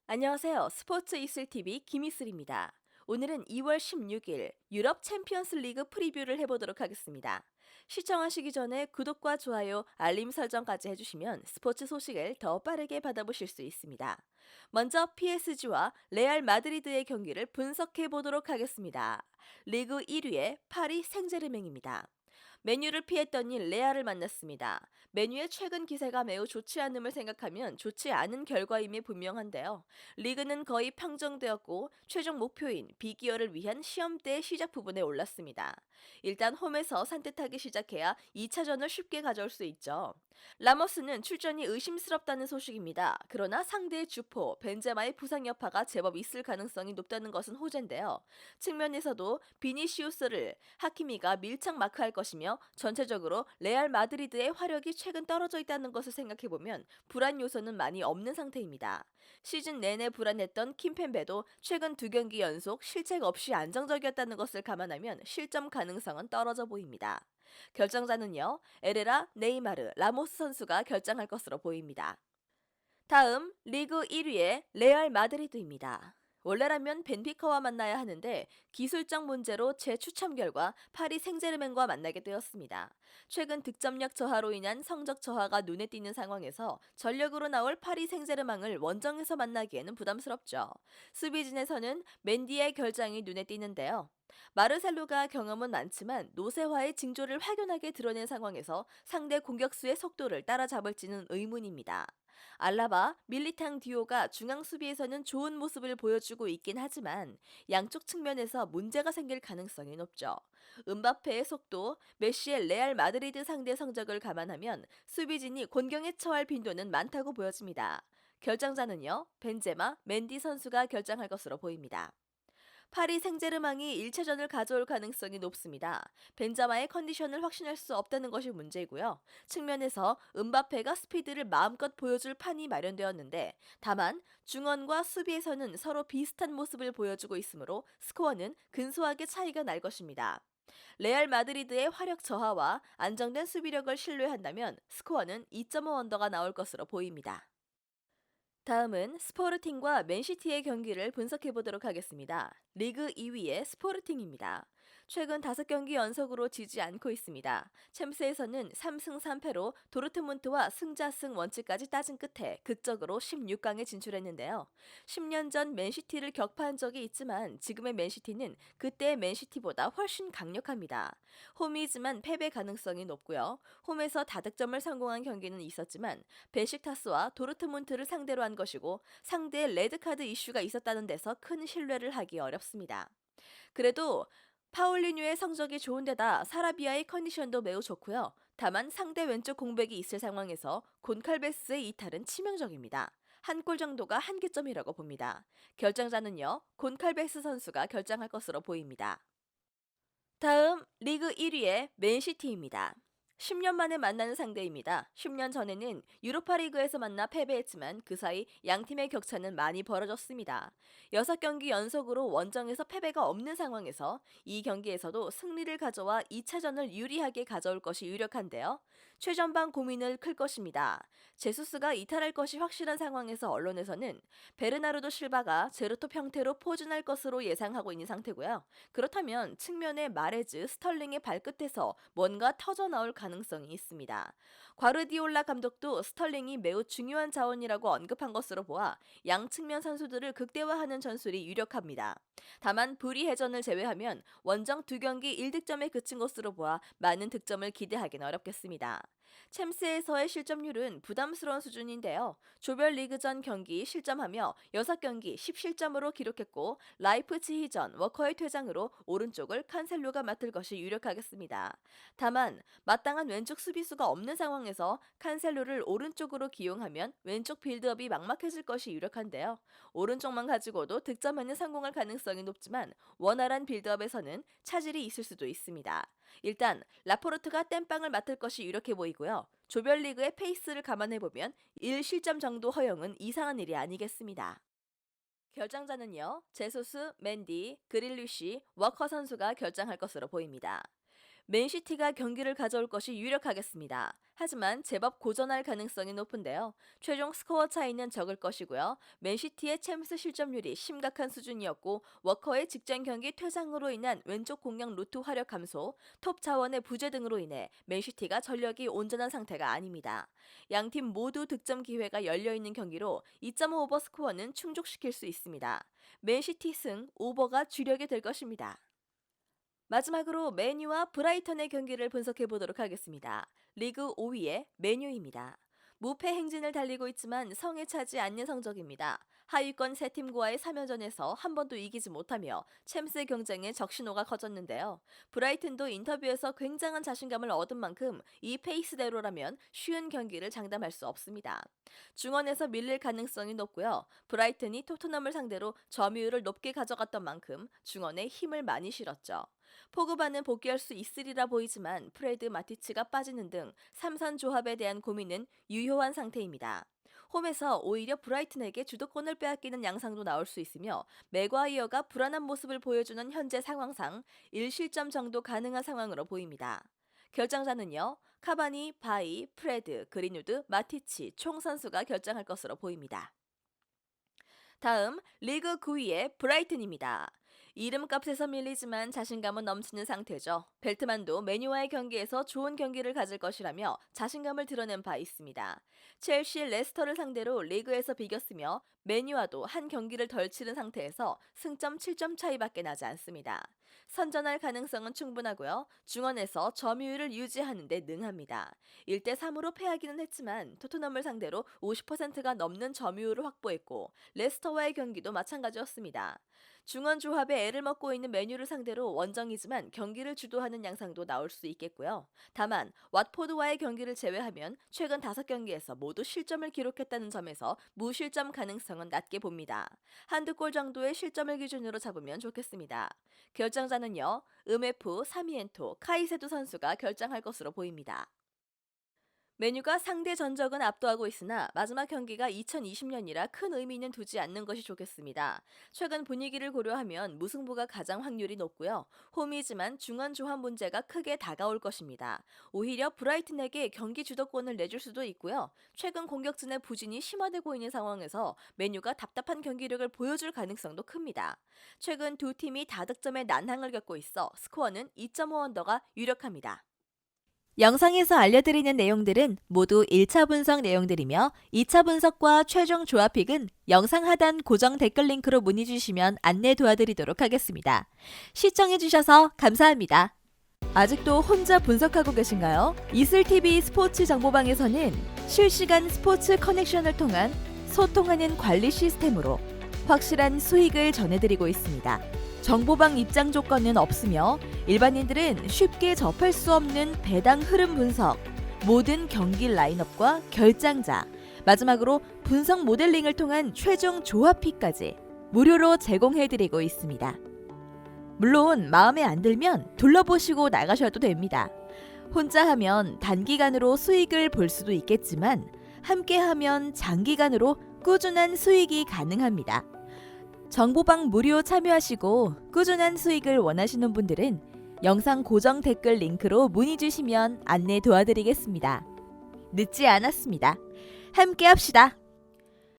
안녕하세요. 스포츠 이슬TV 김이슬입니다. 오늘은 2월 16일 유럽 챔피언스 리그 프리뷰를 해보도록 하겠습니다. 시청하시기 전에 구독과 좋아요, 알림 설정까지 해주시면 스포츠 소식을 더 빠르게 받아보실 수 있습니다. 먼저 PSG와 레알 마드리드의 경기를 분석해 보도록 하겠습니다. 리그 1위의 파리 생제르맹입니다. 메뉴를 피했더니 레알을 만났습니다. 메뉴의 최근 기세가 매우 좋지 않음을 생각하면 좋지 않은 결과임이 분명한데요. 리그는 거의 평정되었고 최종 목표인 비기어를 위한 시험대의 시작 부분에 올랐습니다. 일단 홈에서 산뜻하게 시작해야 2차전을 쉽게 가져올 수 있죠. 라모스는 출전이 의심스럽다는 소식입니다. 그러나 상대의 주포 벤제마의 부상 여파가 제법 있을 가능성이 높다는 것은 호재인데요. 측면에서도 비니시우스를 하키미가 밀착 마크할 것이며 전체적으로 레알 마드리드의 화력이 최근 떨어져 있다는 것을 생각해보면 불안 요소는 많이 없는 상태입니다. 시즌 내내 불안했던 킴펜베도 최근 2경기 연속 실책 없이 안정적이었다는 것을 감안하면 실점 가능성은 떨어져 보입니다. 결정자는요, 에레라, 네이마르, 라모스 선수가 결정할 것으로 보입니다. 다음 리그 1위의 레알 마드리드입니다. 원래라면 벤피카와 만나야 하는데 기술적 문제로 재추첨 결과 파리 생제르맹과 만나게 되었습니다. 최근 득점력 저하로 인한 성적 저하가 눈에 띄는 상황에서 전력으로 나올 파리 생제르맹을 원정에서 만나기에는 부담스럽죠. 수비진에서는 맨디의 결장이 눈에 띄는데요. 마르셀로가 경험은 많지만 노세화의 징조를 확연하게 드러낸 상황에서 상대 공격수의 속도를 따라잡을지는 의문입니다. 알라바, 밀리탕 듀오가 중앙 수비에서는 좋은 모습을 보여주고 있긴 하지만 양쪽 측면에서 문제가 생길 가능성이 높죠. 은바페의 속도, 메시의 레알 마드리드 상대 성적을 감안하면 수비진이 곤경에 처할 빈도는 많다고 보여집니다. 결정자는요, 벤제마, 맨디 선수가 결정할 것으로 보입니다. 파리 생제르맹이 1차전을 가져올 가능성이 높습니다. 벤자마의 컨디션을 확신할 수 없다는 것이 문제이고요. 측면에서 은바페가 스피드를 마음껏 보여줄 판이 마련되었는데 다만 중원과 수비에서는 서로 비슷한 모습을 보여주고 있으므로 스코어는 근소하게 차이가 날 것입니다. 레알 마드리드의 화력 저하와 안정된 수비력을 신뢰한다면 스코어는 2.5 언더가 나올 것으로 보입니다. 다음은 스포르팅과 맨시티의 경기를 분석해 보도록 하겠습니다. 리그 2위의 스포르팅입니다. 최근 5경기 연속으로 지지 않고 있습니다. 챔스에서는 3승 3패로 도르트문트와 승자승 원칙까지 따진 끝에 극적으로 16강에 진출했는데요. 10년 전 맨시티를 격파한 적이 있지만 지금의 맨시티는 그때의 맨시티보다 훨씬 강력합니다. 홈이지만 패배 가능성이 높고요. 홈에서 다득점을 성공한 경기는 있었지만 베식타스와 도르트문트를 상대로 한 것이고 상대의 레드카드 이슈가 있었다는 데서 큰 신뢰를 하기 어렵습니다. 그래도 파울리뉴의 성적이 좋은데다 사라비아의 컨디션도 매우 좋고요. 다만 상대 왼쪽 공백이 있을 상황에서 곤칼베스의 이탈은 치명적입니다. 한 골 정도가 한계점이라고 봅니다. 결정자는요, 곤칼베스 선수가 결정할 것으로 보입니다. 다음 리그 1위의 맨시티입니다. 10년 만에 만나는 상대입니다. 10년 전에는 유로파리그에서 만나 패배했지만 그 사이 양 팀의 격차는 많이 벌어졌습니다. 6경기 연속으로 원정에서 패배가 없는 상황에서 이 경기에서도 승리를 가져와 2차전을 유리하게 가져올 것이 유력한데요. 최전방 고민을 클 것입니다. 제수스가 이탈할 것이 확실한 상황에서 언론에서는 베르나르도 실바가 제로톱 형태로 포진할 것으로 예상하고 있는 상태고요. 그렇다면 측면의 마레즈, 스털링의 발끝에서 뭔가 터져 나올 가능성이 있습니다. 과르디올라 감독도 스털링이 매우 중요한 자원이라고 언급한 것으로 보아 양 측면 선수들을 극대화하는 전술이 유력합니다. 다만 불이해전을 제외하면 원정 2경기 1득점에 그친 것으로 보아 많은 득점을 기대하기는 어렵겠습니다. 챔스에서의 실점률은 부담스러운 수준인데요. 조별 리그전 경기 실점하며 6경기 10실점으로 기록했고 라이프치히전 워커의 퇴장으로 오른쪽을 칸셀로가 맡을 것이 유력하겠습니다. 다만 마땅한 왼쪽 수비수가 없는 상황에서 칸셀로를 오른쪽으로 기용하면 왼쪽 빌드업이 막막해질 것이 유력한데요. 오른쪽만 가지고도 득점에는 성공할 가능성이 높지만 원활한 빌드업에서는 차질이 있을 수도 있습니다. 일단 라포르트가 땜빵을 맡을 것이 유력해 보이고요. 조별리그의 페이스를 감안해보면 1실점 정도 허용은 이상한 일이 아니겠습니다. 결정자는요, 제소스, 맨디, 그릴리쉬, 워커 선수가 결정할 것으로 보입니다. 맨시티가 경기를 가져올 것이 유력하겠습니다. 하지만 제법 고전할 가능성이 높은데요. 최종 스코어 차이는 적을 것이고요. 맨시티의 챔스 실점률이 심각한 수준이었고 워커의 직전 경기 퇴장으로 인한 왼쪽 공략 루트 화력 감소, 톱 자원의 부재 등으로 인해 맨시티가 전력이 온전한 상태가 아닙니다. 양팀 모두 득점 기회가 열려있는 경기로 2.5 오버 스코어는 충족시킬 수 있습니다. 맨시티 승, 오버가 주력이 될 것입니다. 마지막으로 맨유와 브라이턴의 경기를 분석해 보도록 하겠습니다. 리그 5위의 맨유입니다. 무패 행진을 달리고 있지만 성에 차지 않는 성적입니다. 하위권 세 팀과의 3연전에서 한 번도 이기지 못하며 챔스 경쟁에 적신호가 커졌는데요. 브라이튼도 인터뷰에서 굉장한 자신감을 얻은 만큼 이 페이스대로라면 쉬운 경기를 장담할 수 없습니다. 중원에서 밀릴 가능성이 높고요. 브라이튼이 토트넘을 상대로 점유율을 높게 가져갔던 만큼 중원에 힘을 많이 실었죠. 포그바는 복귀할 수 있으리라 보이지만 프레드 마티치가 빠지는 등 삼선 조합에 대한 고민은 유효한 상태입니다. 홈에서 오히려 브라이튼에게 주도권을 빼앗기는 양상도 나올 수 있으며 맥과이어가 불안한 모습을 보여주는 현재 상황상 1실점 정도 가능한 상황으로 보입니다. 결정자는요. 카바니, 바이, 프레드, 그린우드, 마티치 총 선수가 결정할 것으로 보입니다. 다음 리그 9위의 브라이튼입니다. 이름값에서 밀리지만 자신감은 넘치는 상태죠. 벨트만도 맨유와의 경기에서 좋은 경기를 가질 것이라며 자신감을 드러낸 바 있습니다. 첼시, 레스터를 상대로 리그에서 비겼으며 맨유와도 한 경기를 덜 치른 상태에서 승점 7점 차이밖에 나지 않습니다. 선전할 가능성은 충분하고요. 중원에서 점유율을 유지하는 데 능합니다. 1대3으로 패하기는 했지만 토트넘을 상대로 50%가 넘는 점유율을 확보했고 레스터와의 경기도 마찬가지였습니다. 중원 조합에 애를 먹고 있는 맨유를 상대로 원정이지만 경기를 주도하는 양상도 나올 수 있겠고요. 다만 왓포드와의 경기를 제외하면 최근 5경기에서 모두 실점을 기록했다는 점에서 무실점 가능성은 낮게 봅니다. 한두 골 정도의 실점을 기준으로 잡으면 좋겠습니다. 결정자는요. 음에프, 사미엔토, 카이세도 선수가 결정할 것으로 보입니다. 메뉴가 상대 전적은 압도하고 있으나 마지막 경기가 2020년이라 큰 의미는 두지 않는 것이 좋겠습니다. 최근 분위기를 고려하면 무승부가 가장 확률이 높고요. 홈이지만 중원 조합 문제가 크게 다가올 것입니다. 오히려 브라이튼에게 경기 주도권을 내줄 수도 있고요. 최근 공격진의 부진이 심화되고 있는 상황에서 메뉴가 답답한 경기력을 보여줄 가능성도 큽니다. 최근 두 팀이 다득점의 난항을 겪고 있어 스코어는 2.5 언더가 유력합니다. 영상에서 알려드리는 내용들은 모두 1차 분석 내용들이며 2차 분석과 최종 조합픽은 영상 하단 고정 댓글 링크로 문의 주시면 안내 도와드리도록 하겠습니다. 시청해주셔서 감사합니다. 아직도 혼자 분석하고 계신가요? 이슬TV 스포츠 정보방에서는 실시간 스포츠 커넥션을 통한 소통하는 관리 시스템으로 확실한 수익을 전해드리고 있습니다. 정보방 입장 조건은 없으며 일반인들은 쉽게 접할 수 없는 배당 흐름 분석, 모든 경기 라인업과 결장자, 마지막으로 분석 모델링을 통한 최종 조합픽까지 무료로 제공해드리고 있습니다. 물론 마음에 안 들면 둘러보시고 나가셔도 됩니다. 혼자 하면 단기간으로 수익을 볼 수도 있겠지만 함께 하면 장기간으로 꾸준한 수익이 가능합니다. 정보방 무료 참여하시고 꾸준한 수익을 원하시는 분들은 영상 고정 댓글 링크로 문의 주시면 안내 도와드리겠습니다. 늦지 않았습니다. 함께 합시다.